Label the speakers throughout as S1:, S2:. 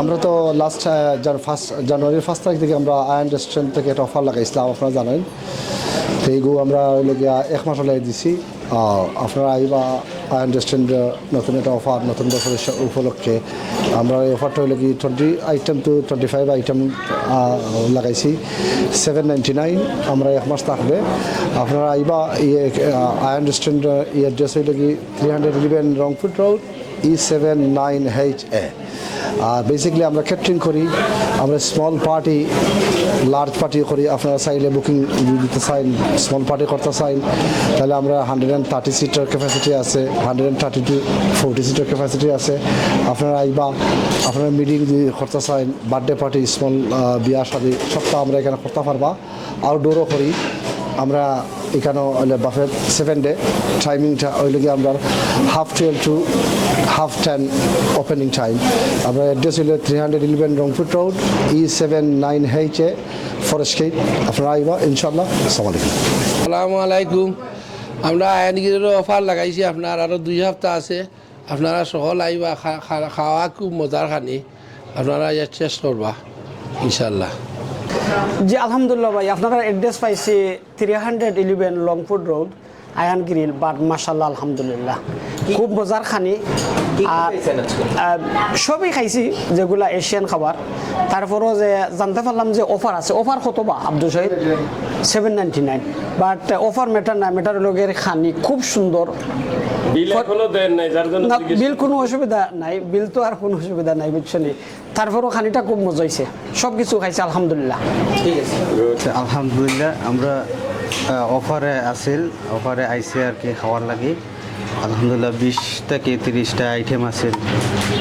S1: আমরা তো লাস্ট জানুয়ারির 1 তারিখ থেকে আমরা আয়ন রেস্টুরেন্ট থেকে একটা অফার লাগাইছিলাম, আপনারা জানেন। তো এইগুলো আমরা হইলে গিয়া 1 মাস হলে দিছি। আপনারা আইবা আয়ন রেস্টুরেন্ট নতুন একটা অফার, নতুন বছরের উপলক্ষে আমরা এই অফারটা হইলে কি 20 আইটেম টু 25 আইটেম লাগাইছি। 799 আমরা 1 মাস থাকবে। আপনারা আইবা আয়ন রেস্টুরেন্ট অ্যাড্রেস হইলে কি 311 রংপুর রোড E79HA। আর বেসিক্যালি আমরা ক্যাটারিং করি, আমরা স্মল পার্টি, লার্জ পার্টি করি। আপনারা চাইলে বুকিং দিতে চাইন, স্মল পার্টি করতে চাইন, তাহলে আমরা 130 সিটার ক্যাপাসিটি আছে, 130 to 40 সিটার ক্যাপাসিটি আছে। আপনারা আইবা, আপনারা মিটিং যদি করতে চাইন, বার্থডে পার্টি, স্মল বিয়া শাদী সবটা আমরা এখানে করতে পারবা। আউটডোরও করি আমরা এখানেও। হইলে বাফেট 7 ডে টাইমিংটা হইলে গিয়ে আমরা 12:30 to 10:30 ওপেনিং টাইম। আমরা অ্যাড্রেস হইলে 311 Rangpur road E79HA forest gate. আপনারা আইবা ইনশাল্লাহ। আসসালামু আলাইকুম।
S2: আসসালামু আলাইকুম। আমরা আয়নগিরিরও অফার লাগাইছি, আপনার আরও 2 সপ্তাহ আছে। আপনারা সকল আইবা, খাওয়া খুব মজার খানি, আপনারা ইয়ার চেষ্টা করবা ইনশাল্লাহ।
S3: জি আলহামদুলিল্লাহ ভাই, আপনারা অ্যাড্রেস পাইছি 311 লংপুর রোড আয়ান গ্রিল। বাট মাশাল্লাহ আলহামদুলিল্লাহ খুব মজার খানি। সবই খাইছি যেগুলা এশিয়ান খাবার। তারপরও যে জানতে পারলাম যে অফার আছে। অফার কত বা আব্দুল শহীদ? 799। বাট অফার ম্যাটার না, ম্যাটার লোকের খানি খুব সুন্দর। বিল কোনো অসুবিধা নাই, বিল তো আর কোনো অসুবিধা নাই বুঝছেন। তারপরও খানিটা খুব মজা হয়েছে, সব কিছু খাইছে আলহামদুলিল্লাহ। ঠিক আছে
S4: আলহামদুলিল্লাহ। আমরা অফারে আসিল, অফারে আইসি আর কি খাওয়ার লাগে। আলহামদুলিল্লাহ 20 থেকে 30টা আইটেম আছে।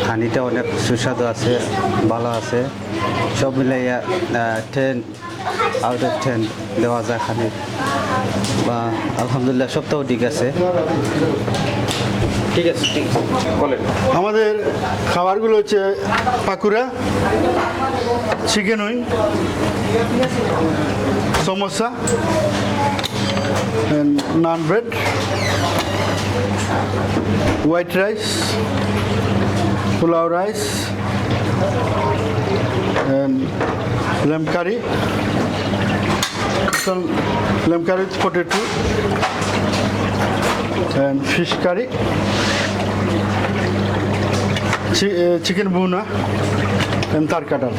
S4: খানিটা অনেক সুস্বাদু আছে, ভালো আছে। সব মিলাইয়া 10 আউট অফ 10 দেওয়া যায় খানি। বা আলহামদুলিল্লাহ সবটাও ঠিক আছে।
S2: ঠিক আছে, ঠিক আছে, বলেন।
S5: আমাদের খাবারগুলো হচ্ছে pakora, chicken wing, samosa, naan bread, white rice, pulao rice, lamb curry, lamb curry with potato, and fish curry, chicken buna, and tarkatal.